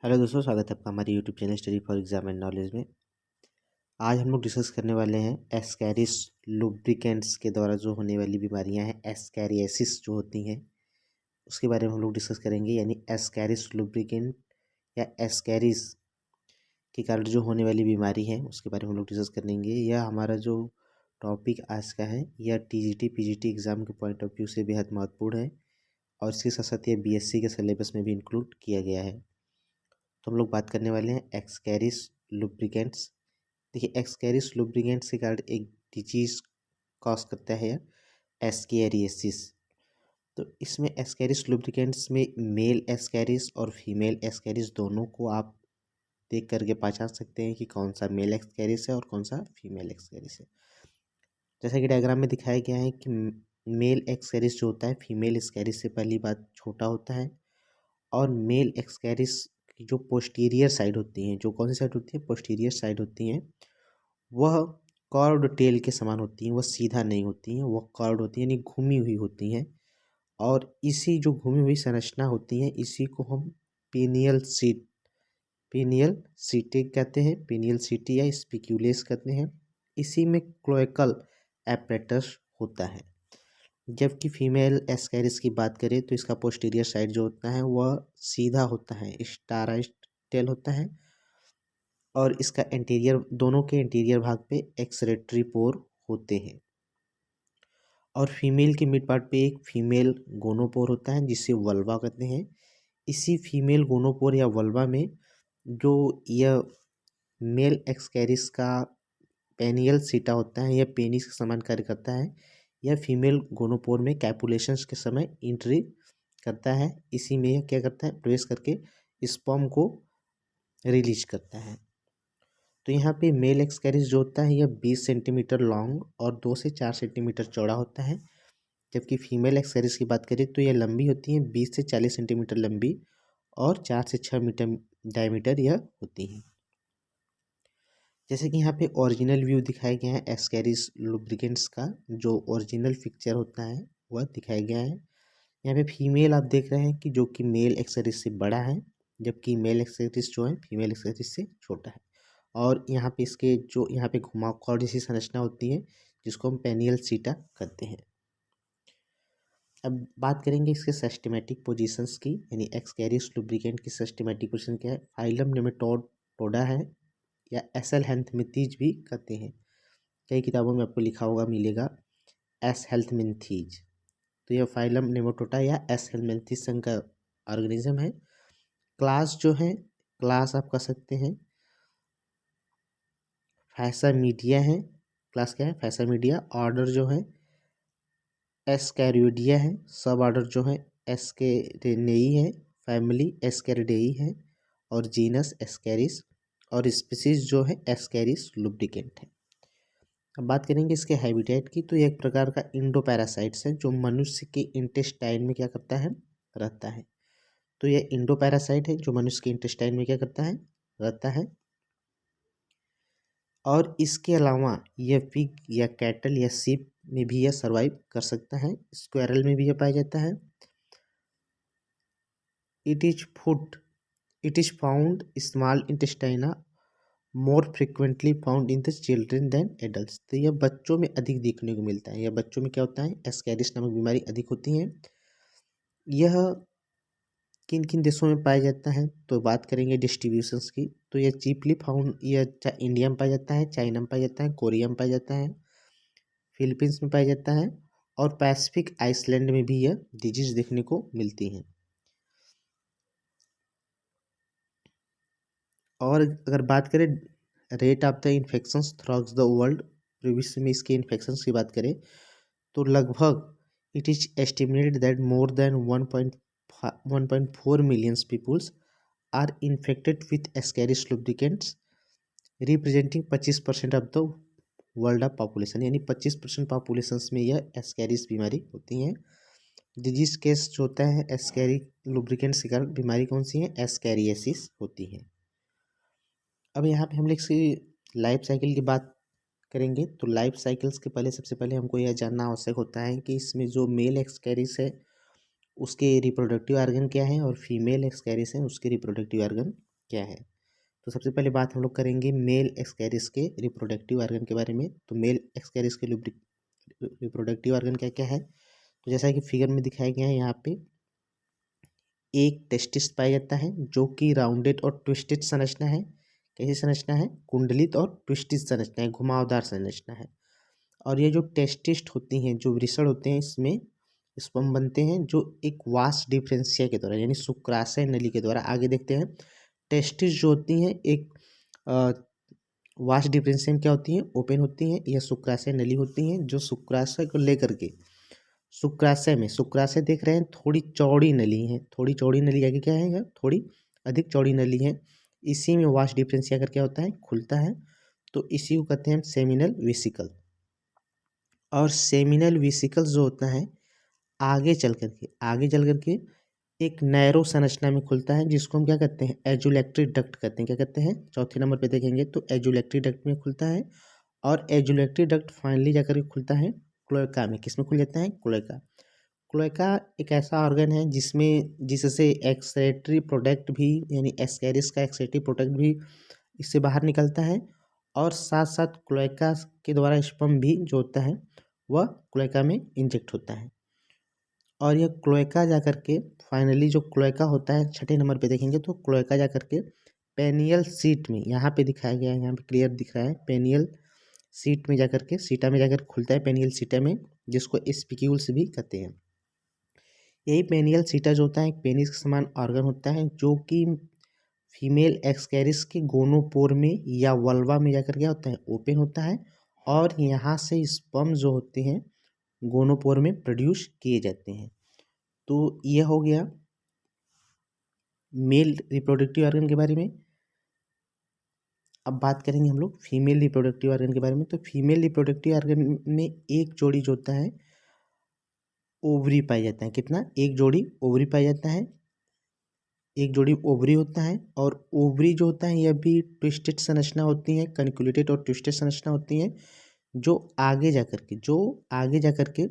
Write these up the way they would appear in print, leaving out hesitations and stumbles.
Hello दोस्तों, स्वागत है आपका हमारे YouTube channel study for exam and knowledge में। आज हम लोग डिस्कस करने वाले हैं एस्कैरिस लुब्रिकेंट्स के द्वारा जो होने वाली बीमारियां हैं, एस्कैरियासिस जो होती हैं उसके बारे में हम लोग डिस्कस करेंगे। यानी एस्कैरिस लुब्रिकेंट या एस्कैरिस के कारण जो होने वाली बीमारी है उसके बारे में हम लोग डिस्कस करेंगे। यह हमारा जो टॉपिक आज का है यह टीजीटी पीजीटी एग्ज़ाम के पॉइंट ऑफ व्यू से बेहद महत्वपूर्ण है और इसके साथ साथ यह बीएससी के सिलेबस में भी इंक्लूड किया गया है। तो हम लोग बात करने वाले हैं एक्सकैरिस लुब्रिकेंट्स। देखिए, एक्सकैरिस लुब्रिकेंट्स के कारण एक डिजीज़ कॉज करता है एस्कैरियासिस। तो इसमें एस्कैरिस लुब्रिकेंट्स में मेल एस्कैरिस और फीमेल एस्कैरिस दोनों को आप देख करके पहचान सकते हैं कि कौन सा मेल एस्कैरिस है और कौन सा फीमेल एस्कैरिस है। जैसा कि डायग्राम में दिखाया गया है कि मेल एस्कैरिस जो होता है फीमेल एस्कैरिस से पहली बात छोटा होता है, और मेल एक्सकैरिस की जो पोस्टीरियर साइड होती हैं, जो कौन सी साइड होती है, पोस्टीरियर साइड होती हैं, वह कर्व्ड टेल के समान होती हैं। वह सीधा नहीं होती हैं, वह कर्व्ड होती हैं यानी घूमी हुई होती हैं। और इसी जो घूमी हुई संरचना होती है इसी को हम पीनियल सीटी कहते हैं, पीनियल सीटी या स्पिक्यूलेस कहते हैं। इसी में क्लोएकल एपरेटस होता है। जबकि फीमेल एस्कैरिस की बात करें तो इसका पोस्टीरियर साइड जो होता है वह सीधा होता है, स्टाराइज्ड टेल होता है, और इसका इंटीरियर, दोनों के इंटीरियर भाग पे एक्सक्रीटरी पोर होते हैं। और फीमेल के मिड पार्ट पे एक फीमेल गोनोपोर होता है जिसे वल्वा कहते हैं। इसी फीमेल गोनोपोर या वल्वा में जो यह मेल एक्सकैरिस का पेनियल सीटा होता है, यह पेनिस के समान कार्य करता है। यह फीमेल गोनोपोर में कैपुलेशंस के समय एंट्री करता है। इसी में यह क्या करता है, प्रेस करके स्पर्म को रिलीज करता है। तो यहाँ पे मेल एक्सकैरिस जो होता है यह 20 सेंटीमीटर लॉन्ग और 2 से 4 सेंटीमीटर चौड़ा होता है। जबकि फीमेल एक्सकैरिस की बात करें तो यह लंबी होती है, 20 से 40 सेंटीमीटर लंबी और 4 से 6 मीटर डायमीटर यह होती हैं। जैसे कि यहाँ पे ओरिजिनल व्यू दिखाया गया है एस्कैरिस लुब्रिकेंट्स का, जो ओरिजिनल पिक्चर होता है वह दिखाया गया है। यहाँ पे फीमेल आप देख रहे हैं कि जो कि मेल एक्सकैरिस से बड़ा है, जबकि मेल एक्सकैरिस जो है फीमेल एक्सकैरिस से छोटा है। और यहाँ पे इसके जो यहाँ पे घुमावदार जैसी संरचना होती है जिसको हम पेनियल सीटा कहते हैं। अब बात करेंगे इसके सिस्टेमेटिक पोजीशंस की, यानी एक्सकैरिस लुब्रिकेंट की सिस्टेमेटिक पोजीशन क्या है। फाइलम नेमेटोडा है या एसल हेंथमिथीज भी कहते हैं। कई किताबों में आपको लिखा होगा, मिलेगा एस हेल्थमिथीज। तो यह फाइलम नेमेटोडा या एस हेल्थमिथीज संघ का ऑर्गेनिज्म है। क्लास जो है, क्लास आप कह सकते हैं फैसामीडिया है। क्लास क्या है, फैसामीडिया। ऑर्डर जो है एस्कैरियोडिया है। सब ऑर्डर जो है एस्केरेनेई है। फैमिली एस्केरिडेई है। और जीनस एस्कैरिस। और स्पीसीज जो है एस्कैरिस लुब्रिकेंट है। अब बात करेंगे इसके हैबिटेट की, तो यह एक प्रकार का इंडोपैरासाइट्स है जो मनुष्य के इंटेस्टाइन में क्या करता है, रहता है। तो यह इंडोपैरासाइट है जो मनुष्य के इंटेस्टाइन में क्या करता है, रहता है। और इसके अलावा यह पिग या कैटल या सीप में भी यह सर्वाइव कर सकता है। स्क्वेरल में भी यह पाया जाता है। It is found small intestine more frequently found in the children than adult. तो यह बच्चों में अधिक देखने को मिलता है। यह बच्चों में क्या होता है, एस्कैरिस नामक बीमारी अधिक होती है। यह किन किन देशों में पाया जाता है, तो बात करेंगे डिस्ट्रीब्यूशंस की। तो यह चीपली फाउंड, यह इंडिया में पाया जाता है, चाइना में पाया जाता है, कोरिया में पाया जाता है, फिलीपींस में पाया जाता है, और पैसिफिक आइसलैंड में भी यह डिजीज देखने को मिलती है। और अगर बात करें rate of the infections throughout the world, विश्व में इसके इन्फेक्शंस की बात करें तो लगभग it is estimated that more than 1.4 millions peoples are infected with ascaris lubricants, representing 25% of the world of population. यानी 25% पॉपुलेशन में यह एस्कैरिस बीमारी होती है। डिजीज केस जो होता है एस्कैरी लुब्रिकेंट्स के कारण बीमारी कौन सी है, एस्कैरियासिस होती है। अब यहाँ पे हम लोग इसकी लाइफ साइकिल की बात करेंगे। तो लाइफ साइकिल्स के पहले सबसे पहले हमको यह जानना आवश्यक होता है कि इसमें जो मेल एक्सकैरिस है उसके रिप्रोडक्टिव ऑर्गन क्या है और फीमेल एक्सकैरिस है उसके रिप्रोडक्टिव ऑर्गन क्या है। तो सबसे पहले बात हम लोग करेंगे मेल एक्सकैरिस के रिप्रोडक्टिव ऑर्गन के बारे में। तो मेल एक्सकैरिस के रिप्रोडक्टिव ऑर्गन क्या क्या है, तो जैसा कि फिगर में दिखाया गया है यहाँ पे एक टेस्टिस पाया जाता है जो कि राउंडेड और ट्विस्टेड संरचना है। कैसी संरचना है, कुंडलित और ट्विस्टेड संरचना है, घुमावदार संरचना है। और ये जो टेस्टिस्ट होती हैं, जो वृषण होते हैं, इसमें स्पर्म बनते हैं जो एक वास डिफरेंशिया के द्वारा यानी शुक्राशय नली के द्वारा। आगे देखते हैं टेस्टिस जो होती हैं एक वास डिफरेंशियम क्या होती हैं, ओपन होती हैं। यह शुक्राशय नली होती हैं जो शुक्राशय को लेकर के शुक्राशय देख रहे हैं थोड़ी चौड़ी नली है, थोड़ी चौड़ी नली आगे क्या है, थोड़ी अधिक चौड़ी नली है। इसी में वास डिफरेंशिया कर क्या होता है, खुलता है। तो इसी को कहते हैं सेमिनल वेसिकल। और सेमिनल वेसिकल जो होता है आगे चल करके एक नैरो संरचना में खुलता है जिसको हम क्या कहते हैं, एजुलेक्ट्री डक्ट कहते हैं। क्या कहते हैं, चौथे नंबर पे देखेंगे तो एजुलेक्ट्री डक्ट में खुलता है। और एजुलेक्ट्री डक्ट फाइनली जाकर के खुलता है क्लोएका में। किसमें खुल जाता है, क्लोएका एक ऐसा ऑर्गन है जिससे एक्सक्रीटरी प्रोडक्ट भी यानी एस्कैरिस का एक्सक्रीटरी प्रोडक्ट भी इससे बाहर निकलता है। और साथ साथ क्लोएका के द्वारा स्पर्म भी जो होता है वह क्लोएका में इंजेक्ट होता है। और यह क्लोएका जाकर के फाइनली जो क्लोएका होता है छठे नंबर पे देखेंगे तो क्लोएका जाकर के पेनियल सीट में, यहाँ पे दिखाया गया है, यहाँ पे क्लियर दिख रहा है, पेनियल सीट में जाकर के सीटा में जाकर खुलता है, पेनियल सीटा में, जिसको स्पिक्यूल्स भी कहते हैं। यही पेनियल सीटा जो होता है एक पेनिस के समान ऑर्गन होता है जो कि फीमेल एक्सकैरिस के गोनोपोर में या वल्वा में जाकर क्या होता है, ओपन होता है। और यहाँ से स्पर्म जो होते हैं गोनोपोर में प्रोड्यूस किए जाते हैं। तो यह हो गया मेल रिप्रोडक्टिव ऑर्गन के बारे में। अब बात करेंगे हम लोग फीमेल रिप्रोडक्टिव ऑर्गन के बारे में। तो फीमेल रिप्रोडक्टिव ऑर्गन में एक जोड़ी जो होता है ओवरी पाया जाता है। कितना, एक जोड़ी ओवरी पाया जाता है, एक जोड़ी ओवरी होता है। और ओवरी जो होता है यह भी ट्विस्टेड संरचना होती है, कन्क्यूलेटेड और ट्विस्टेड संरचना होती है जो आगे जाकर के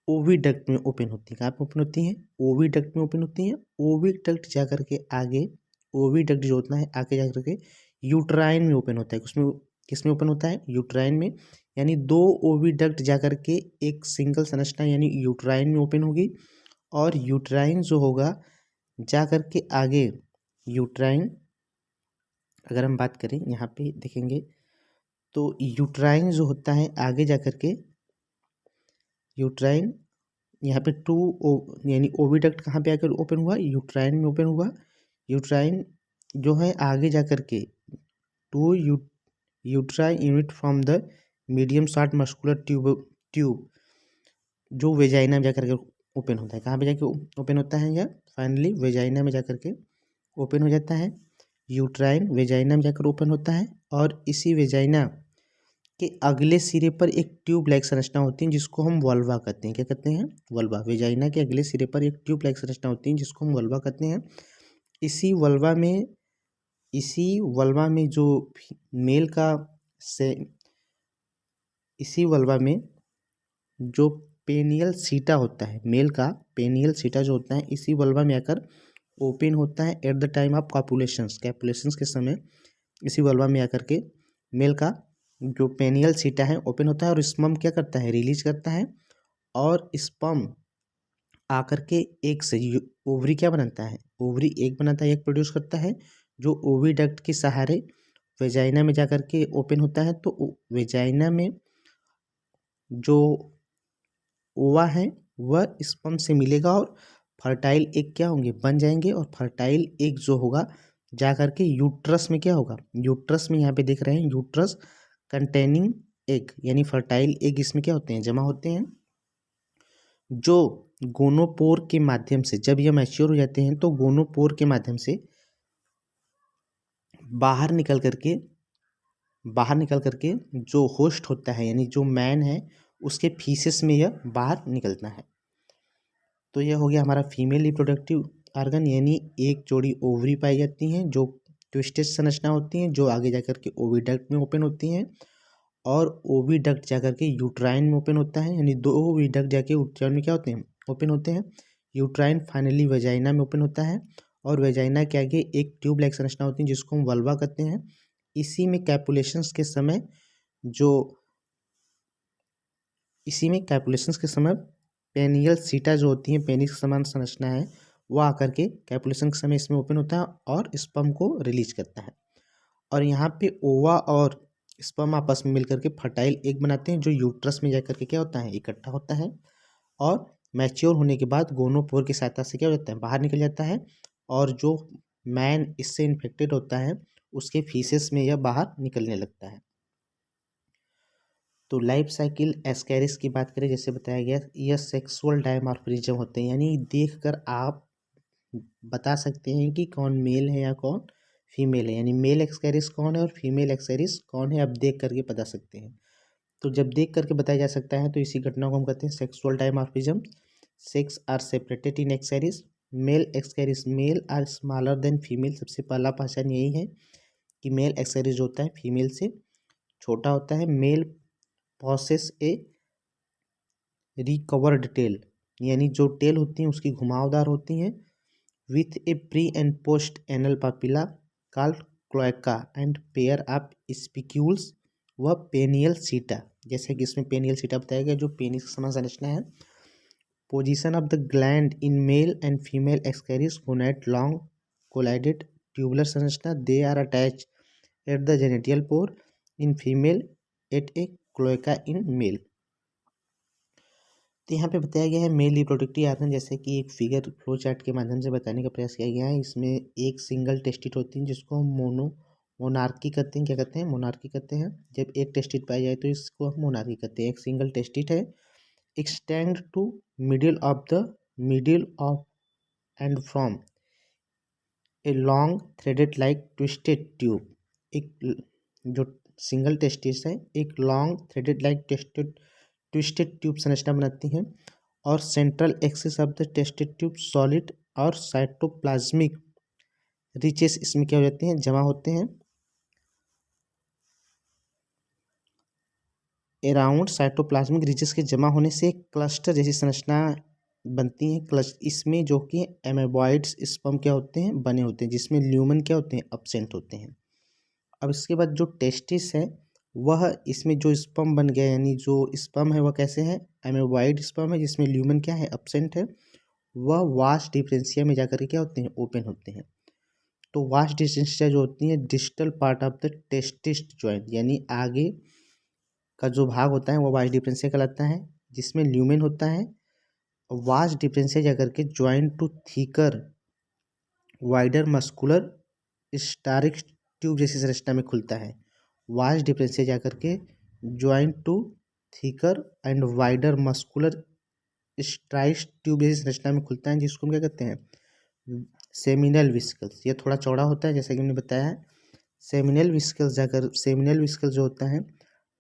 ओविडक्ट में ओपन होती है। कहाँ पे ओपन होती हैं, ओविडक्ट में ओपन होती हैं। ओविडक्ट जाकर के आगे, ओविडक्ट जो होता है आगे जाकर के यूट्राइन में ओपन होता है। उसमें किसमें ओपन होता है, यूट्राइन में। यानी दो ओविडक्ट जाकर के एक सिंगल संरचना यानी यूट्राइन में ओपन होगी। और यूट्राइन जो होगा जाकर के आगे यूट्राइन, अगर हम बात करें यहाँ पे देखेंगे तो यूट्राइन जो होता है आगे जाकर के यूट्राइन यहाँ पे यानी ओविडक्ट कहाँ पे आकर ओपन हुआ, यूट्राइन में ओपन हुआ। यूट्राइन जो है आगे जाकर के to uterine unit from the medium short muscular tube जो वेजाइना में जाकर के ओपन होता है। कहाँ पे जाके ओपन होता है, या फाइनली वेजाइना में जाकर के ओपन हो जाता है। यूट्राइन वेजाइना में जाकर ओपन होता है। और इसी वेजाइना के अगले सिरे पर एक ट्यूब लाइक संरचना होती है जिसको हम वल्वा कहते हैं। क्या कहते हैं, वल्वा। वेजाइना के अगले सिरे पर एक ट्यूब लाइक संरचना होती है जिसको हम वल्वा कहते हैं। इसी वल्वा में जो मेल का से इसी वल्वा में जो पेनियल सीटा होता है, मेल का पेनियल सीटा जो होता है इसी वल्वा में आकर ओपन होता है एट द टाइम ऑफ कैपुलेशंस के समय। इसी वल्वा में आकर के मेल का जो पेनियल सीटा है ओपन होता है और स्पर्म क्या करता है, रिलीज करता है। और स्पर्म आकर के एक से ओवरी क्या बनाता है, ओवरी एक बनाता है, एक प्रोड्यूस करता है जो ओविडक्ट के सहारे वेजाइना में जाकर के ओपन होता है। तो वेजाइना में जो ओवा है वह स्पर्म से मिलेगा और फर्टाइल एग क्या होंगे, बन जाएंगे। और फर्टाइल एग जो होगा जा करके यूट्रस में क्या होगा, यूट्रस में यहाँ पे देख रहे हैं यूट्रस कंटेनिंग एग यानी फर्टाइल एग इसमें क्या होते हैं, जमा होते हैं। जो गोनोपोर के माध्यम से जब यह मैच्योर हो जाते हैं तो गोनोपोर के माध्यम से बाहर निकल करके जो होस्ट होता है यानी जो मैन है उसके फीसेस में यह बाहर निकलता है। तो यह हो गया हमारा फीमेल रिप्रोडक्टिव ऑर्गन, यानी एक जोड़ी ओवरी पाई जाती हैं जो ट्विस्टेड संरचना होती हैं जो आगे जाकर के ओविडक्ट में ओपन होती हैं। और ओविडक्ट जाकर के यूट्राइन में ओपन होता है, यानी दो ओविडक्ट जाके यूट्राइन में क्या होते हैं, ओपन होते हैं। यूट्राइन फाइनली वेजाइना में ओपन होता है। और वेजाइना के आगे एक ट्यूब लाइक संरचना होती है जिसको हम वल्वा कहते हैं। इसी में कैपुलेशंस के समय पेनियल सीटा जो होती है, पेनिस के समान संरचना है, वो आकर के कैपुलेशन के समय इसमें ओपन होता है और स्पर्म को रिलीज करता है। और यहाँ पे ओवा और स्पर्म आपस में मिलकर के फर्टाइल एग बनाते हैं जो यूट्रस में जाकर के क्या होता है, इकट्ठा होता है और मैच्योर होने के बाद गोनोपोर की सहायता से क्या हो जाता है, बाहर निकल जाता है। और जो मैन इससे इन्फेक्टेड होता है उसके फीसेस में यह बाहर निकलने लगता है। तो लाइफ साइकिल एस्कैरिस की बात करें, जैसे बताया गया, यह सेक्सुअल डायमॉर्फिज्म होते हैं, यानी देखकर आप बता सकते हैं कि कौन मेल है या कौन फीमेल है, यानी मेल एक्सकैरिस कौन है और फीमेल एक्सकैरिस कौन है, आप देख करके बता सकते हैं। तो जब देख करके बताया जा सकता है तो इसी घटना को हम कहते हैं sexual dimorphism. Sex are separated in Ascaris, male Ascaris male are smaller than female. सबसे पहला पहचान यही है कि मेल एक्सकैरिस जो होता है फीमेल से छोटा होता है। Male possess a recurved tail, यानी जो टेल होती हैं उसकी घुमावदार होती हैं, with a pre and post anal papilla called cloaca and pair of spicules व पेनियल सीटा। जैसे कि इसमें पेनियल सीटा बताया गया जो पेनिस का समान संरचना है। Position of the gland in male and female Ascaris gonad long coiled tubular संरचना, they are attach at the genital pore in female at a cloaca in male. तो यहाँ पे बताया गया है मेल रिप्रोडक्टिव ऑर्गन, जैसे कि एक फिगर फ्लो चार्ट के माध्यम से बताने का प्रयास किया गया है। इसमें एक सिंगल टेस्टिट होती है जिसको हम मोनार्की कहते हैं। क्या कहते हैं? मोनार्की कहते हैं। जब एक टेस्टिट पाई जाए तो इसको हम मोनार्की कहते हैं। एक सिंगल टेस्टिट है, extend to middle of and from a long threaded like twisted tube. एक जो सिंगल टेस्टिस है एक long threaded like twisted tube संरचना बनाती हैं और central axis of the tested tube solid और साइटोप्लाज्मिक रिचेस इसमें क्या हो जाते हैं, जमा होते हैं। अराउंड साइटोप्लाज्मिक रिचेस के जमा होने से क्लस्टर जैसी संरचना बनती है। इसमें जो कि एमेबॉइड्स स्पर्म क्या होते हैं, बने होते हैं, जिसमें ल्यूमन क्या होते हैं, एब्सेंट होते हैं। अब इसके बाद जो टेस्टिस है वह इसमें जो स्पर्म बन गया, यानी जो स्पर्म है वह कैसे है, एमेबॉइड स्पर्म है जिसमें ल्यूमन क्या है, एब्सेंट है। वह वास डिफरेंशिया में जाकर के क्या होते हैं, ओपन होते हैं। तो वास डिफरेंशिया जो होती है distal part of the testis joint, यानी आगे का जो भाग होता है वो वास डिफरेंशिया कहलाता है, जिसमें ल्यूमेन होता है। वास डिफरेंशिया जाकर के joint to thicker wider muscular स्टारिक ट्यूब जैसी संरचना में खुलता है। वास डिफरेंशिया जाकर के joint to thicker and wider muscular स्टारिक ट्यूब जैसी संरचना में खुलता है, जिसको हम क्या कहते हैं, सेमिनल विस्कल्स। ये थोड़ा चौड़ा होता है जैसे कि हमने बताया है। सेमिनल विस्कल जो होता है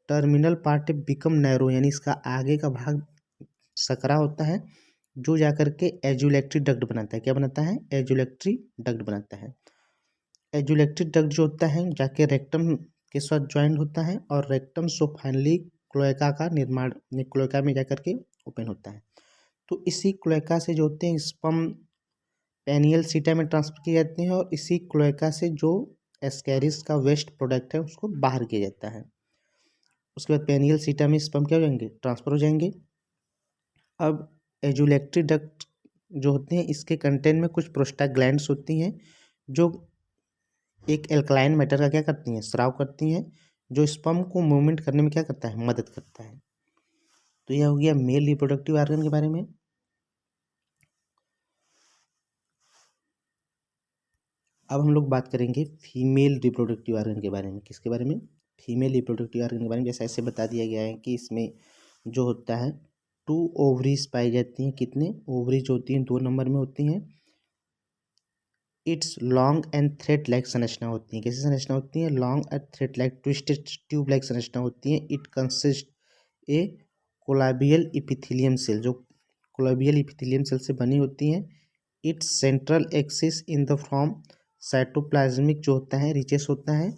टर्मिनल पार्ट बिकम नैरो, यानी इसका आगे का भाग सकरा होता है जो जाकर के एजुलेक्ट्री डक्ट बनाता है। क्या बनाता है, एजुलेक्ट्री डक्ट बनाता है। एजुलेक्ट्री डक्ट जो होता है जाके रेक्टम के साथ ज्वाइंट होता है और रेक्टम सो फाइनली क्लोएका का निर्माण क्लोएका में जाकर के ओपन होता है। तो इसी क्लोएका से जो होते हैं स्पर्म पेनियल सीटा में ट्रांसफर किए जाते हैं और इसी क्लोएका से जो एस्कैरिस का वेस्ट प्रोडक्ट है उसको बाहर किया जाता है। उसके बाद पेनियल सीटा में स्पर्म क्या हो जाएंगे, ट्रांसफर हो जाएंगे। अब एजुलेक्ट्री डक्ट जो होते हैं इसके कंटेंट में कुछ प्रोस्टाग्लैंड्स होती हैं जो एक एल्कलाइन मैटर का क्या करती हैं, स्राव करती हैं, जो स्पर्म को मूवमेंट करने में क्या करता है, मदद करता है। तो यह हो गया मेल रिप्रोडक्टिव ऑर्गन के बारे में। अब हम लोग बात करेंगे फीमेल रिप्रोडक्टिव ऑर्गन के बारे में। किसके बारे में, फीमेल रिप्रोडक्टिव ऑर्गन के बारे में। जैसे ऐसे बता दिया गया है कि इसमें जो होता है 2 ओवरीज पाई जाती हैं। कितने ओवरीज होती हैं, 2 नंबर में होती हैं। It's long and thread like संरचना होती है। कैसी संरचना होती है, long and thread like twisted tube like संरचना होती है। It consist a columnar epithelium cell, जो कोलाबियल इपिथेलियम सेल से बनी होती हैं। It's central axis in the form cytoplasmic जो होता है रिचेस होता है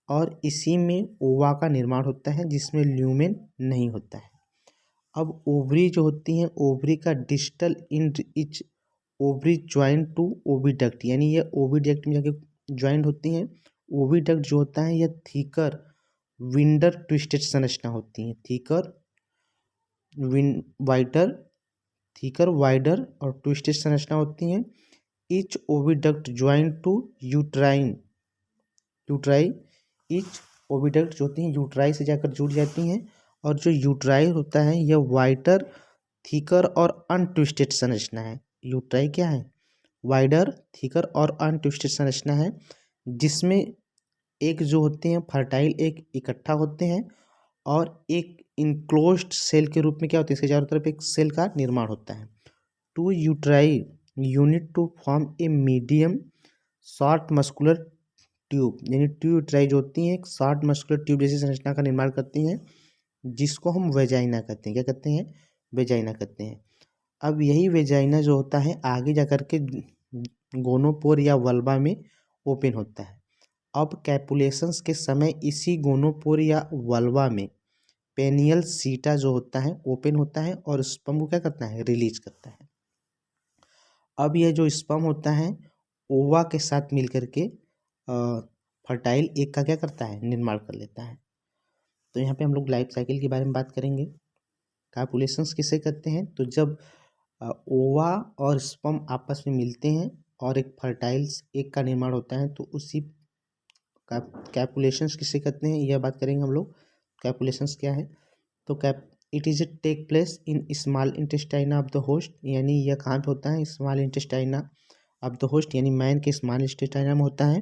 और इसी में ओवा का निर्माण होता है जिसमें ल्यूमेन नहीं होता है। अब ओवरी जो होती हैं, ओवरी का distal end each ovary joint to oviduct, यानी ये ओविडक्ट में जाके ज्वाइंट होती हैं। ओविडक्ट जो होता है यह थीकर विंडर ट्विस्टेड संरचना होती है, थीकर वाइडर, थीकर वाइडर और ट्विस्टेड संरचना होती हैं। Each oviduct joint to uterine, uteri, each oviduct जो होती हैं यूट्राई से जाकर जुड़ जाती हैं। और जो यूट्राई होता है यह वाइडर, थीकर और अनट्विस्टेड संरचना है। यूट्राई क्या है? वाइडर, थीकर और अनट्विस्टेड संरचना है, जिसमें एक जो होते हैं फर्टाइल एक इकट्ठा होते हैं और एक इनक्लोज्ड सेल के रूप में क्या होता है, इसके चारों तरफ एक सेल का निर्माण होता है। Two uteri unite to form a medium short muscular tube, यानी टू यूट्राई जो होती हैं एक शॉर्ट मस्कुलर ट्यूब जैसी संरचना का निर्माण करती हैं, जिसको हम वेजाइना कहते हैं। क्या कहते हैं? वेजाइना कहते हैं। अब यही वेजाइना जो होता है आगे जाकर के गोनोपोर या वल्वा में ओपन होता है। अब कैपुलेशंस के समय इसी गोनोपोर या वल्वा में पेनियल सीटा जो होता है ओपन होता है और स्पर्म को क्या करता है? रिलीज करता है। अब यह जो स्पर्म होता है ओवा के साथ मिलकर के फर्टाइल एग का क्या करता है? निर्माण कर लेता है। तो यहाँ पे हम लोग लाइफ साइकिल के बारे में बात करेंगे। कैपुलेशंस किसे कहते हैं? तो जब ओवा और स्पर्म आपस में मिलते हैं और एक फर्टाइल एग का निर्माण होता है, तो उसी कैपुलेशंस किसे कहते हैं यह बात करेंगे हम लोग। कैपुलेशंस क्या है? तो it is a take place in small intestine of the host, यानी यह कहाँ पे होता है? Small intestine of the host, यानी मैन के स्मॉल इंटेस्टाइना में होता है।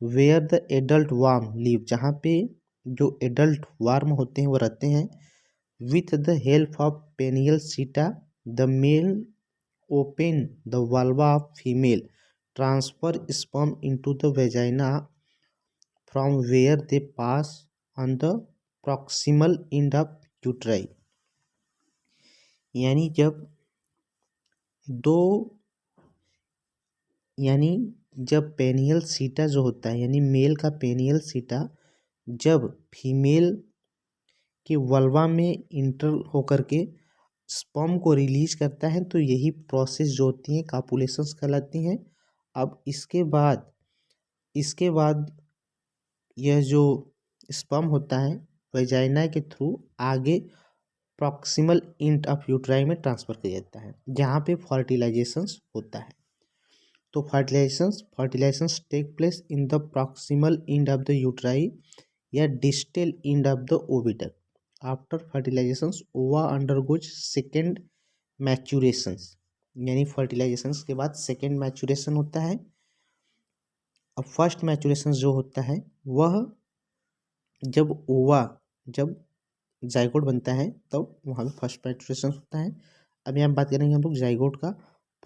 Where the adult worm live, जहाँ पे जो एडल्ट वार्म होते हैं वो रहते हैं। With the help of penial setae the male open the vulva of female, transfer sperm into the vagina from where they pass on the proximal end of uteri. यानी जब पेनियल सीटा जो होता है, यानी मेल का पेनियल सीटा जब फीमेल के वल्वा में इंटर होकर के स्पर्म को रिलीज करता है, तो यही प्रोसेस जो होती है कॉपुलेशंस कहलाती हैं। अब इसके बाद यह जो स्पर्म होता है वेजाइना के थ्रू आगे प्रॉक्सिमल एंड ऑफ यूट्राई में ट्रांसफर किया जाता है, जहाँ पे फर्टिलाइजेशंस होता है। तो fertilisations take place in the proximal end of the uteri या distal end of the oviduct. After fertilisations ova undergoes second मैचुरेशंस, यानी फर्टिलाइजेशंस के बाद सेकेंड मैचुरेशन होता है। अब फर्स्ट मैचुरेशन जो होता है वह जब जाइगोट बनता है तब वहाँ पे फर्स्ट मैचुरेशन होता है। अब यहाँ बात करेंगे हम लोग जाइगोट का।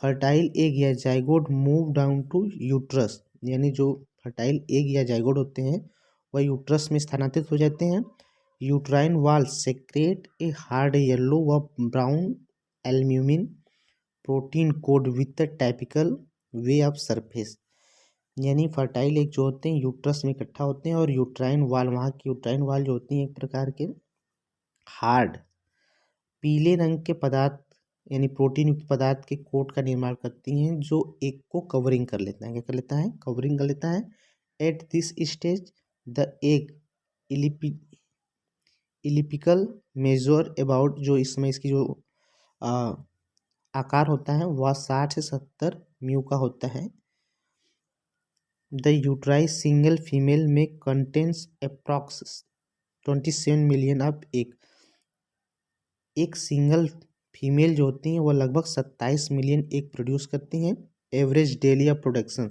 फर्टाइल एग या zygote move down to uterus, यानी जो फर्टाइल एग या जाइगोट होते हैं वह यूट्रस में स्थानांतरित हो जाते हैं। यूट्राइन वाल सेक्रेट ए हार्ड येलो व brown albumin protein code with the typical way of surface, यानी फर्टाइल एग जो होते हैं यूट्रस में इकट्ठा होते हैं और यूट्राइन वाल, वहाँ की यूट्राइन वाल जो होती हैं एक प्रकार के हार्ड पीले रंग के पदार्थ यानी प्रोटीन युक्त पदार्थ के कोट का निर्माण करती हैं, जो एग को कवरिंग कर लेता है। क्या कर लेता है? कवरिंग कर लेता है। At this stage the egg elliptical measure about, जो इस समय इसकी जो आकार होता है वह 60 से 70 म्यू का होता है। द यूट्राई सिंगल फीमेल में contains approx 27 million of egg. एक सिंगल फीमेल जो होती हैं वह लगभग 27 मिलियन एग प्रोड्यूस करती हैं। Average daily of production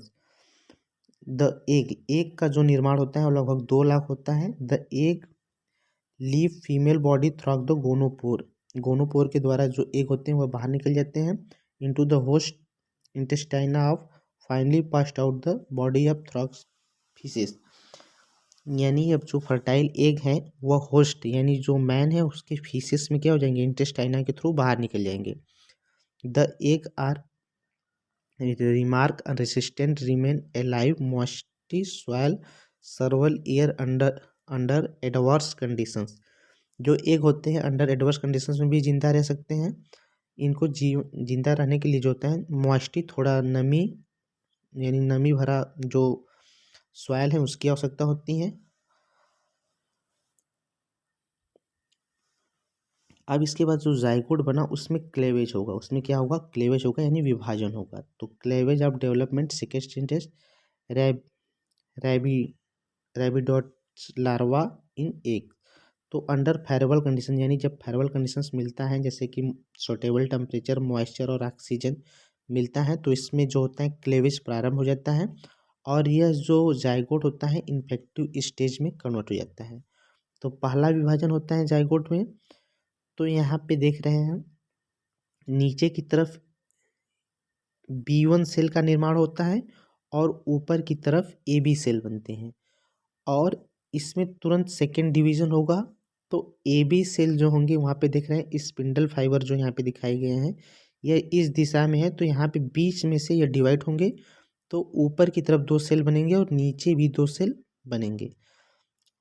the egg का जो निर्माण होता है वो लगभग 2 लाख होता है। The egg leave female body through the gonopore के द्वारा जो एग होते हैं वह बाहर निकल जाते हैं into the host intestine of finally passed out the body of through faeces, यानी अब जो फर्टाइल एग है वह होस्ट यानी जो मैन है उसके फीसेस में क्या हो जाएंगे? इंटेस्टाइना के थ्रू बाहर निकल जाएंगे। The egg are remark resistant remain alive moisty soil several year under adverse conditions. जो एग होते हैं अंडर एडवर्स कंडीशंस में भी जिंदा रह सकते हैं। इनको जिंदा रहने के लिए जो होता है मॉइस्टी, थोड़ा नमी यानी नमी भरा जो सॉइल है उसकी आवश्यकता होती है। अब इसके बाद जो जाइगोट बना उसमें क्लेवेज होगा, उसमें क्या होगा, क्लेवेज होगा यानी विभाजन होगा। तो cleavage of development second stage रैब रैबी रैबिडोट्स लार्वा इन एग। तो अंडर फेरेबल कंडीशन यानी जब फेरेबल कंडीशंस मिलता है जैसे कि सूटेबल टेम्परेचर, मॉइस्चर और ऑक्सीजन मिलता है तो इसमें जो होता है क्लेवेज प्रारंभ हो जाता है और यह जो जाइगोट होता है इन्फेक्टिव स्टेज में कन्वर्ट हो जाता है। तो पहला विभाजन होता है जाइगोट में, तो यहाँ पे देख रहे हैं नीचे की तरफ B1 सेल का निर्माण होता है और ऊपर की तरफ AB सेल बनते हैं और इसमें तुरंत सेकेंड डिवीजन होगा। तो AB सेल जो होंगे वहाँ पे देख रहे हैं स्पिंडल फाइबर जो यहाँ पे दिखाए गए हैं यह इस दिशा में है, तो यहाँ पे बीच में से यह डिवाइड होंगे। तो ऊपर की तरफ 2 सेल बनेंगे और नीचे भी 2 सेल बनेंगे।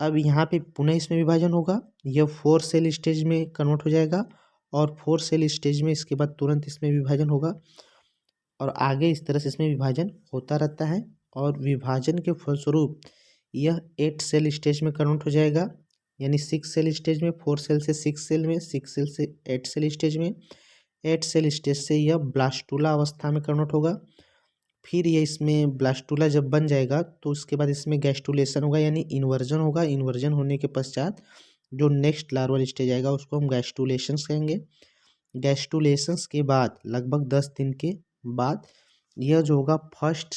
अब यहाँ पे पुनः इसमें विभाजन होगा, यह 4 सेल स्टेज में कन्वर्ट हो जाएगा और 4 सेल स्टेज में इसके बाद तुरंत इसमें विभाजन होगा और आगे इस तरह से इसमें विभाजन होता रहता है और विभाजन के फलस्वरूप यह 8 सेल स्टेज में कन्वर्ट हो जाएगा यानी 6 सेल स्टेज में, 4 सेल से 6 सेल में, 6 सेल से 8 सेल स्टेज में, 8 सेल स्टेज से यह ब्लास्टुला अवस्था में कन्वर्ट होगा। फिर ये इसमें ब्लास्टुला जब बन जाएगा तो उसके बाद इसमें गैस्टुलेशन होगा यानी इन्वर्जन होगा। इन्वर्जन होने के पश्चात जो नेक्स्ट लार्वल स्टेज आएगा उसको हम गैस्टुलेशंस कहेंगे। गैस्टुलेशंस के बाद लगभग 10 दिन के बाद यह जो होगा first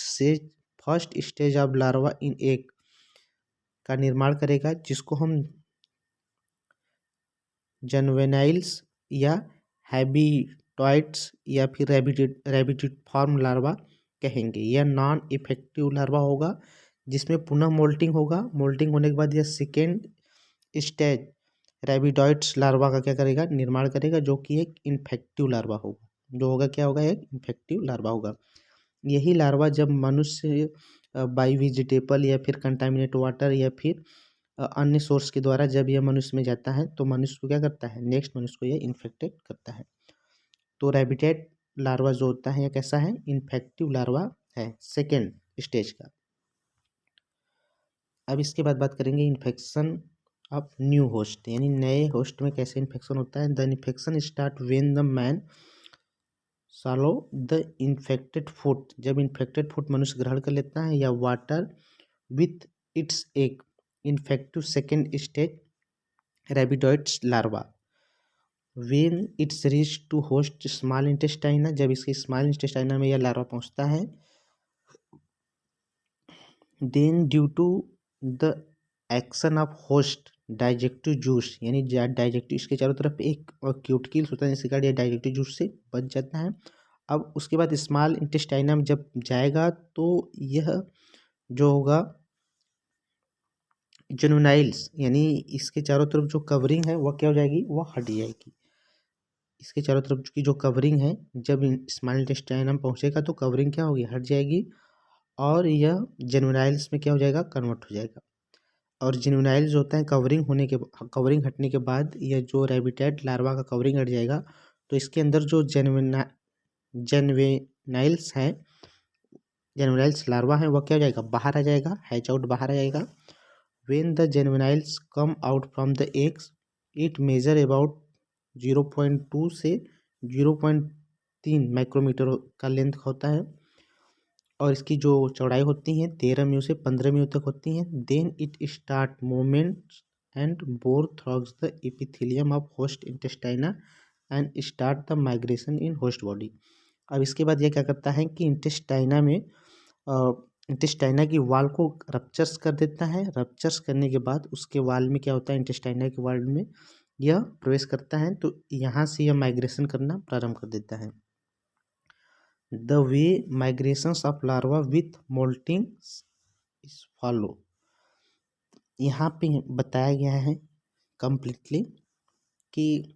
stage of larva in egg का निर्माण करेगा जिसको हम जनवेनाइल्स या हैबिटॉइड्स या फिर रैबिडिफॉर्म लार्वा कहेंगे। यह नॉन इफेक्टिव लार्वा होगा जिसमें पुनः मोल्टिंग होगा। मोल्टिंग होने के बाद यह सेकेंड स्टेज रैबिडॉइड्स लार्वा का क्या करेगा, निर्माण करेगा जो कि एक इन्फेक्टिव लार्वा होगा। जो होगा क्या होगा, एक इन्फेक्टिव लार्वा होगा। यही लार्वा जब मनुष्य बाई वेजिटेबल या फिर कंटामिनेट वाटर या फिर अन्य सोर्स के द्वारा जब यह मनुष्य में जाता है तो मनुष्य को क्या करता है, नेक्स्ट मनुष्य को यह इन्फेक्टेड करता है। तो रैबिटेट लार्वा जो होता है यह कैसा है, इन्फेक्टिव लार्वा है सेकेंड स्टेज का। अब इसके बाद बात करेंगे इन्फेक्शन ऑफ न्यू होस्ट यानी नए होस्ट में कैसे इन्फेक्शन होता है। The infection start when the man swallow the infected food, जब इन्फेक्टेड फूड मनुष्य ग्रहण कर लेता है या water with its egg infective second stage rhabditoids larva when its reach to host small intestine, जब इसके स्मॉल इंटेस्टाइना में यह लार्वा पहुंचता है। Then due to the action of host digestive juice यानी डाइजेक्टिव इसके चारों तरफ एक क्यूटिकल्स होता है जिसके कारण यह डाइजेक्टिव जूस से बच जाता है। अब उसके बाद स्मॉल इंटेस्टाइना में जब जाएगा तो यह जो होगा जुवेनाइल्स यानी इसके चारों तरफ जो कवरिंग है वह क्या हो जाएगी, वह हट जाएगी। इसके चारों तरफ की जो कवरिंग है जब स्मॉल इंटेस्टाइनम पहुंचेगा तो कवरिंग क्या होगी, हट जाएगी और यह जुवेनाइल्स में क्या हो जाएगा, कन्वर्ट हो जाएगा। और जुवेनाइल्स जो होता है कवरिंग हटने के बाद यह जो रैबिटेट लार्वा का कवरिंग हट जाएगा तो इसके अंदर जो जुवेनाइल्स हैं, जुवेनाइल्स लार्वा है वह क्या हो जाएगा, बाहर आ जाएगा, हैच आउट बाहर आ जाएगा। When the juveniles come out from the eggs, it measure about 0.2 से 0.3 माइक्रोमीटर का लेंथ होता है और इसकी जो चौड़ाई होती है 13 म्यू से 15 म्यू तक होती है। Then it start movement and bore through the epithelium of host intestine and start the migration in host body. अब इसके बाद यह क्या करता है कि इंटेस्टाइना की वाल को रप्चर्स कर देता है। रप्चर्स करने के बाद उसके वाल में क्या होता है, इंटेस्टाइना के वाल में यह प्रवेश करता है तो यहाँ से यह माइग्रेशन करना प्रारंभ कर देता है। The way migrations of larva with moulting is follow, यहाँ पे बताया गया है कंप्लीटली कि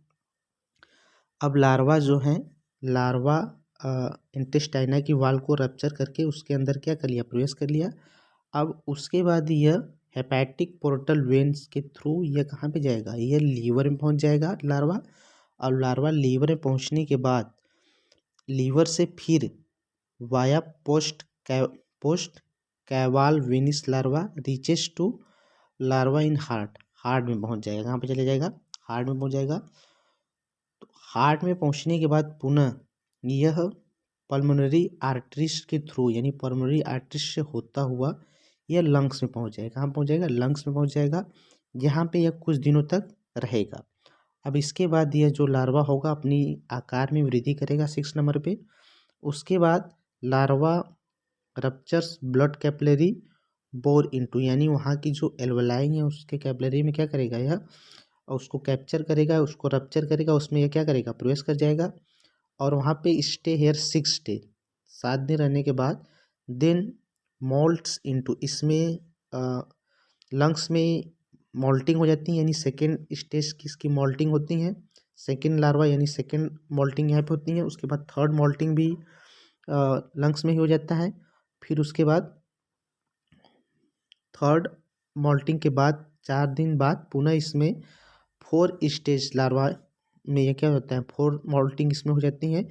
अब लार्वा जो है, लार्वा इंटेस्टाइना की वाल को रप्चर करके उसके अंदर क्या कर लिया, प्रवेश कर लिया। अब उसके बाद यह हेपेटिक पोर्टल वेन्स के थ्रू यह कहाँ पे जाएगा, यह लीवर में पहुंच जाएगा लार्वा। और लार्वा लीवर में पहुंचने के बाद लीवर से फिर via post caval veins larva reaches to larva in heart में पहुंच जाएगा। कहाँ पे चले जाएगा? हार्ट में पहुंच जाएगा। तो हार्ट में पहुंचने के बाद पुनः यह पल्मोनरी आर्टरीज के थ्रू यानी पल्मोनरी आर्टरीज से होता हुआ यह लंग्स में पहुंच जाएगा। कहाँ पहुंच जाएगा? लंग्स में पहुंच जाएगा, जहाँ पे यह कुछ दिनों तक रहेगा। अब इसके बाद यह जो लार्वा होगा अपनी आकार में वृद्धि करेगा 6 नंबर पे। उसके बाद larva ruptures blood capillary bore into, यानी वहाँ की जो एल्वेलाई है उसके कैपिलरी में क्या करेगा यह, उसको कैप्चर करेगा, उसको रप्चर करेगा, उसमें यह क्या करेगा? प्रवेश कर जाएगा और वहाँ पे स्टे हेयर 6 डे, 7 दिन रहने के बाद देन मोल्ट्स इनटू, इसमें लंग्स में मोल्टिंग हो जाती है, यानी सेकेंड स्टेज की इसकी मोल्टिंग होती है। सेकेंड लार्वा यानी सेकेंड मोल्टिंग यहाँ पे होती है। उसके बाद थर्ड मोल्टिंग भी लंग्स में ही हो जाता है। फिर उसके बाद थर्ड मोल्टिंग के बाद 4 दिन बाद पुनः इसमें 4 स्टेज लार्वा में यह क्या होता है? 4 मोल्टिंग इसमें हो जाती है।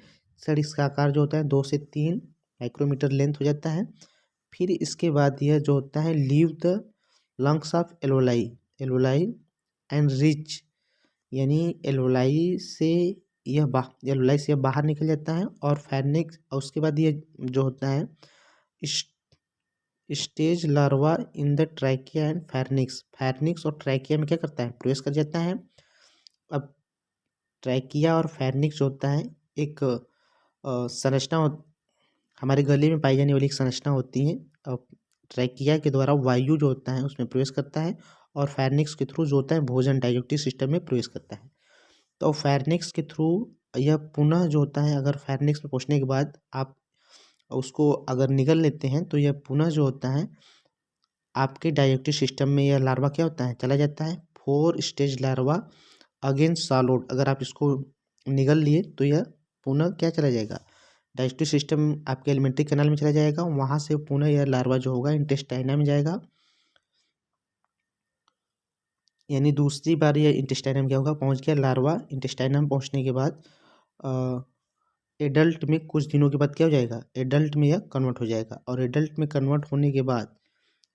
सर इसका आकार जो होता है 2 से 3 माइक्रोमीटर लेंथ हो जाता है। फिर इसके बाद यह जो होता है leave the lungs of alveoli and rich, यानी एल्वोलाई से यह बाहर निकल जाता है और फैर्निक्स, और उसके बाद यह जो होता है stage larva in the trachea and pharynx और ट्रैकिया में क्या करता है? प्रवेश कर जाता है। अब ट्रैकिया और फैर्निक्स होता है एक संरचना हमारे गले में पाई जाने वाली एक संरचना होती है। अब ट्रैकिया के द्वारा वायु जो होता है उसमें प्रवेश करता है और फैर्निक्स के थ्रू जो होता है भोजन डाइजेस्टिव सिस्टम में प्रवेश करता है। तो फैर्निक्स के थ्रू यह पुनः जो होता है, अगर फैर्निक्स में पहुंचने के बाद आप उसको अगर निगल लेते हैं तो यह पुनः जो होता है आपके डाइजेस्टिव सिस्टम में यह लार्वा क्या होता है? चला जाता है। 4 स्टेज लार्वा अगेन सॉलोड, अगर आप इसको निगल लिए तो यह पुनः क्या चला जाएगा? डाइजेस्टिव सिस्टम आपके एलिमेंट्री कैनाल में चला जाएगा। वहाँ से पुनः यह लार्वा जो होगा इंटेस्टाइना में जाएगा, यानी दूसरी बार यह इंटेस्टाइना में क्या होगा? पहुँच गया लार्वा। इंटेस्टाइना में पहुँचने के बाद एडल्ट में कुछ दिनों के बाद क्या हो जाएगा? एडल्ट में यह कन्वर्ट हो जाएगा और एडल्ट में कन्वर्ट होने के बाद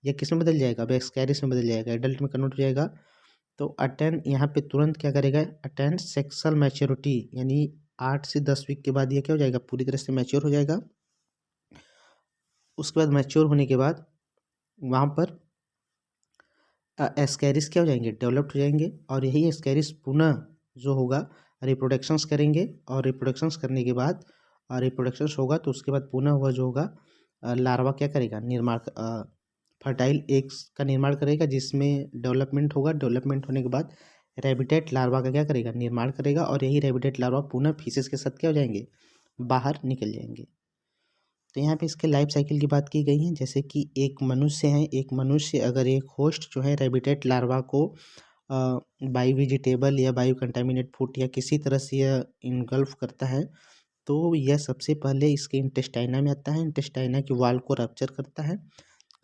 यह किस में बदल जाएगा? एस्कैरिस में बदल जाएगा। एडल्ट में कन्वर्ट हो जाएगा तो अटेन यहाँ पे तुरंत क्या करेगा? अटेन सेक्सुअल मैच्योरिटी, यानी 8 से 10 वीक के बाद यह क्या हो जाएगा? पूरी तरह से मैच्योर हो जाएगा। उसके बाद मैच्योर होने के बाद वहाँ पर एस्कैरिस क्या हो जाएंगे? डेवलप्ड हो जाएंगे और यही एस्कैरिस पुनः जो होगा रिप्रोडक्शंस करेंगे और रिप्रोडक्शंस करने के बाद रिप्रोडक्शंस होगा तो उसके बाद पुनः वह जो होगा लार्वा क्या करेगा? फर्टाइल एग्स का निर्माण करेगा, जिसमें डेवलपमेंट होगा। डेवलपमेंट होने के बाद रेबिटेट लार्वा का क्या करेगा? निर्माण करेगा और यही रेबिटेट लार्वा पुनः फीसेस के साथ क्या हो जाएंगे? बाहर निकल जाएंगे। तो यहाँ पे इसके लाइफ साइकिल की बात की गई है, जैसे कि एक मनुष्य है, एक मनुष्य अगर एक होस्ट जो है रेबिटेट लार्वा को बाई वेजिटेबल या बायो कंटामिनेट फूड या किसी तरह से यह इनगल्फ करता है तो यह सबसे पहले इसके इंटेस्टाइना में आता है। इंटेस्टाइना की वाल को रप्चर करता है।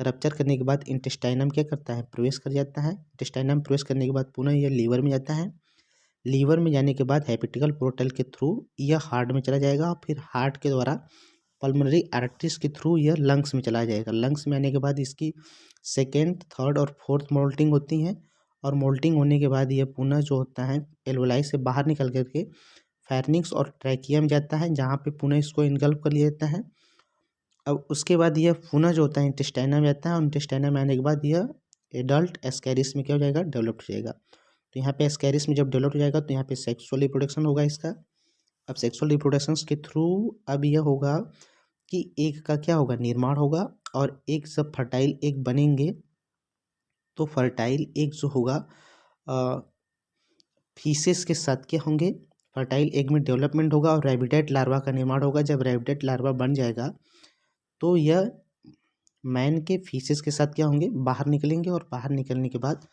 रप्चर करने के बाद इंटेस्टाइनम क्या करता है? प्रवेश कर जाता है। इंटेस्टाइनम प्रवेश करने के बाद पुनः यह लीवर में जाता है। लीवर में जाने के बाद हेपेटिकल पोर्टल के थ्रू यह हार्ट में चला जाएगा और फिर हार्ट के द्वारा पल्मोनरी आर्टरीज के थ्रू यह लंग्स में चला जाएगा। लंग्स में आने के बाद इसकी सेकेंड, थर्ड और फोर्थ मोल्टिंग होती है और मोल्टिंग होने के बाद यह पुनः जो होता है एल्वोलाई से बाहर निकल करके फैर्निक्स और ट्रैकिया में जाता है, जहाँ पे पुनः इसको इनगल्फ कर लिया जाता है। अब उसके बाद यह पुनः जो होता है इंटेस्टाइना में आता है और इंटेस्टाइना में आने के बाद यह एडल्ट एस्कैरिस में क्या हो जाएगा? डेवलप हो जाएगा। तो यहाँ पे एस्कैरिस में जब डेवलप हो जाएगा तो यहाँ पे सेक्सुअल रिप्रोडक्शन होगा इसका। अब सेक्सुअल रिप्रोडक्शन के थ्रू अब यह होगा कि एग का क्या होगा? निर्माण होगा और एग जब फर्टाइल एग बनेंगे तो फर्टाइल एग जो होगा फीसेस के साथ क्या होंगे? फर्टाइल एग में डेवलपमेंट होगा और रेबिडेट लार्वा का निर्माण होगा। जब रेबिडेट लार्वा बन जाएगा तो यह मैन के फीसेस के साथ क्या होंगे? बाहर निकलेंगे और बाहर निकलने के बाद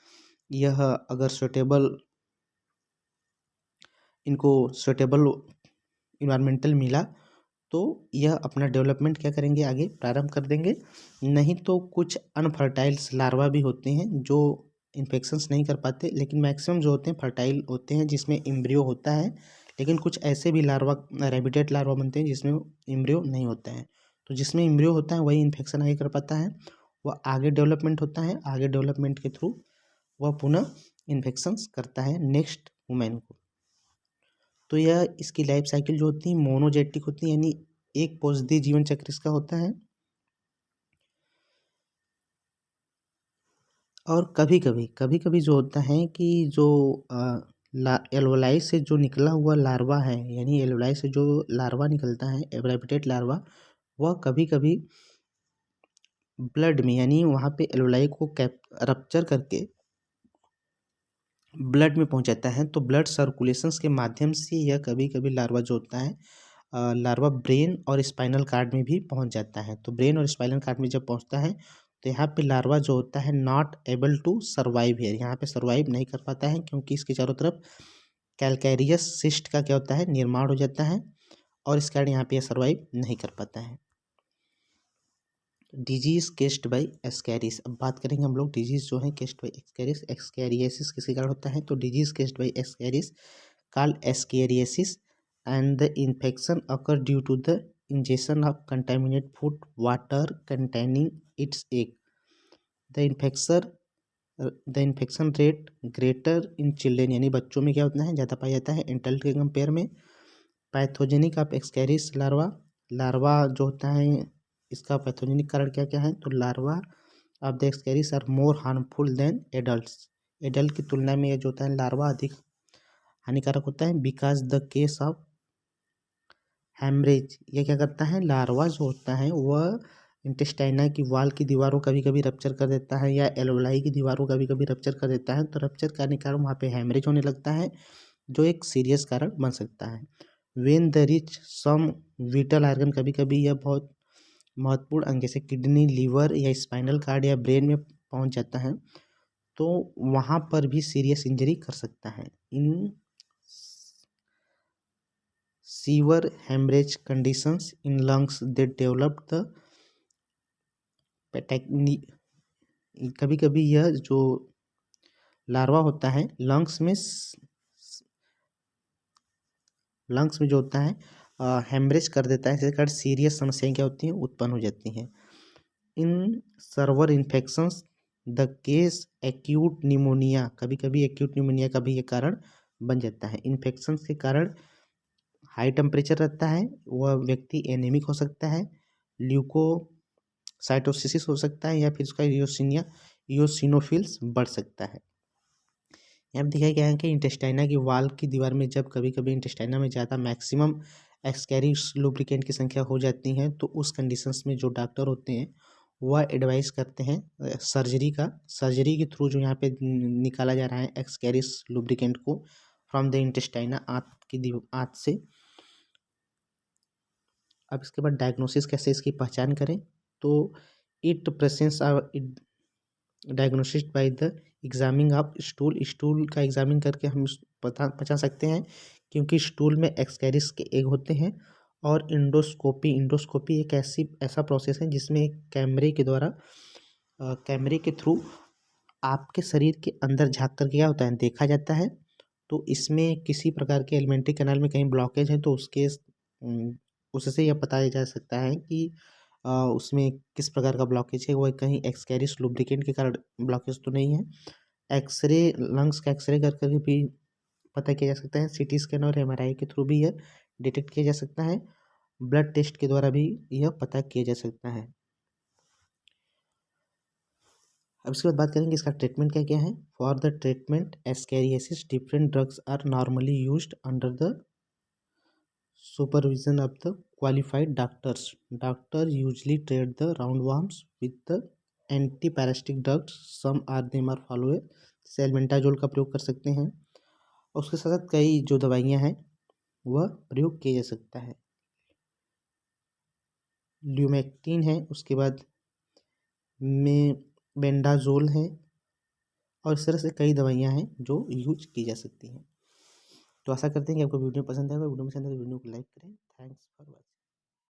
यह अगर इनको सुटेबल इन्वायरमेंटल मिला तो यह अपना डेवलपमेंट क्या करेंगे? आगे प्रारंभ कर देंगे। नहीं तो कुछ अनफर्टाइल्स लार्वा भी होते हैं जो इन्फेक्शंस नहीं कर पाते, लेकिन मैक्सिमम जो होते हैं फर्टाइल होते हैं, जिसमें एम्ब्रियो होता है लेकिन कुछ ऐसे भी लार्वा रेबिटेट लार्वा बनते हैं जिसमें एम्ब्रियो नहीं होता है। तो जिसमें एम्ब्रियो होता है वही इन्फेक्शन आगे कर पाता है, वह आगे डेवलपमेंट होता है, आगे डेवलपमेंट के थ्रू वह पुनः इन्फेक्शंस करता है नेक्स्ट वुमेन को। तो यह इसकी लाइफ साइकिल जो होती है मोनोजेटिक होती है, यानी एक पौधे जीवन चक्र इसका होता है। और कभी कभी जो होता है कि जो एल्वोलाई से जो निकला हुआ लार्वा है, यानी एल्वोलाई से जो लार्वा निकलता है एब्राबिटेट लार्वा, वह कभी कभी ब्लड में, यानी वहाँ पे एल्वोलाई को कैप रप्चर करके ब्लड में पहुँच जाता है। तो ब्लड सर्कुलेशंस के माध्यम से यह कभी कभी लार्वा जो होता है लार्वा ब्रेन और स्पाइनल कार्ड में भी पहुँच जाता है। तो ब्रेन और स्पाइनल कार्ड में जब पहुँचता है तो यहाँ पे लार्वा जो होता है not able to survive here, यहाँ पे सर्वाइव नहीं कर पाता है, क्योंकि इसके चारों तरफ कैलकैरियस सिस्ट का क्या होता है निर्माण हो जाता है, और इस कारण यहाँ पे यह सर्वाइव नहीं कर पाता है। डिजीज केस्ड बाई एस्कैरिस, अब बात करेंगे हम लोग डिजीज जो है केस्ड बाई एस्कैरिस। एक्सकैरियसिस किसके कारण होता है, तो disease caused by Ascaris called ascariasis and the infection occur due to the ingestion of contaminated food water containing its egg. The infection rate greater in children, यानी बच्चों में क्या होता है ज़्यादा पाया जाता है एडल्ट के कंपेयर में। पैथोजेनिक ऑफ एक्सकैरिस लार्वा, लार्वा जो होता है इसका पैथोजेनिक कारण क्या क्या है, तो larva of the Ascaris are more harmful than adults, adult की तुलना में ये जो होता है लार्वा अधिक हानिकारक होता है। Because the case of haemorrhage, ये क्या करता है लार्वा जो होता है वह इंटेस्टाइना की वाल की दीवारों कभी कभी रप्चर कर देता है, या एल्वोलाई की दीवारों कभी कभी रप्चर कर देता है। तो रप्चर करने के कारण वहाँ पे हैमरेज होने लगता है, जो एक सीरियस कारण बन सकता है। When the reach some vital organ, कभी कभी यह बहुत महत्वपूर्ण अंग जैसे किडनी, लीवर या स्पाइनल कार्ड या ब्रेन में पहुँच जाता है, तो वहाँ पर भी सीरियस इंजरी कर सकता है। In severe haemorrhage conditions in lungs they develop the petechiae, कभी कभी यह जो लार्वा होता है लंग्स में जो होता है हेमरेज कर देता है, जिसके कारण सीरियस समस्याएं क्या होती हैं उत्पन्न हो जाती हैं। In severe infections the case acute pneumonia, कभी कभी एक्यूट निमोनिया का भी ये कारण बन जाता है। इन्फेक्शन के कारण हाई टेम्परेचर रहता है, वह व्यक्ति एनीमिक हो सकता है, ल्यूकोसाइटोसिस हो सकता है, या फिर उसका ईओसिनोफिल्स बढ़ सकता है। यहाँ दिखाया गया है कि इंटेस्टाइना की वाल की दीवार में जब कभी कभी इंटेस्टाइना में ज़्यादा मैक्सिमम एक्सकैरिस लुब्रिकेंट की संख्या हो जाती है, तो उस कंडीशंस में जो डॉक्टर होते हैं वह एडवाइस करते हैं सर्जरी के थ्रू जो यहाँ पे निकाला जा रहा है एक्सकैरिस लुब्रिकेंट को फ्रॉम द इंटेस्टाइना आंत से। अब इसके बाद डायग्नोसिस कैसे इसकी पहचान करें, तो it presence diagnosis by the examining of stool का एग्जामिन करके हम पहचान सकते हैं, क्योंकि स्टूल में एक्सकैरिस के एग होते हैं। और इंडोस्कोपी एक ऐसा प्रोसेस है जिसमें एक कैमरे के द्वारा कैमरे के थ्रू आपके शरीर के अंदर झांक करके क्या होता है देखा जाता है। तो इसमें किसी प्रकार के एलिमेंट्री कैनाल में कहीं ब्लॉकेज है तो उससे यह पता जा सकता है कि उसमें किस प्रकार का ब्लॉकेज है, वह कहीं एक्सकैरिस लुब्रिकेंट के कारण ब्लॉकेज तो नहीं है। एक्सरे लंग्स का एक्सरे करके भी पता किया जा सकता है, सीटी स्कैन और एमआरआई के थ्रू भी यह डिटेक्ट किया जा सकता है, ब्लड टेस्ट के द्वारा भी यह पता किया जा सकता है। अब इसके बाद बात करेंगे इसका ट्रीटमेंट क्या क्या है। For the treatment ascariasis different drugs are normally used under the supervision of the qualified doctors. Doctor usually treat the roundworms with the antiparasitic drugs. Some are them are followed. जैसे albendazole का प्रयोग कर सकते हैं, और उसके साथ साथ कई जो दवाइयाँ हैं वह प्रयोग किया जा सकता है। ल्यूमेक्टिन है, उसके बाद में बेंडाजोल है, और इस तरह से कई दवाइयाँ हैं जो यूज की जा सकती हैं। तो आशा करते हैं कि आपको वीडियो पसंद आएगा। वीडियो पसंद आएगा तो वीडियो को लाइक करें। Thanks for watching.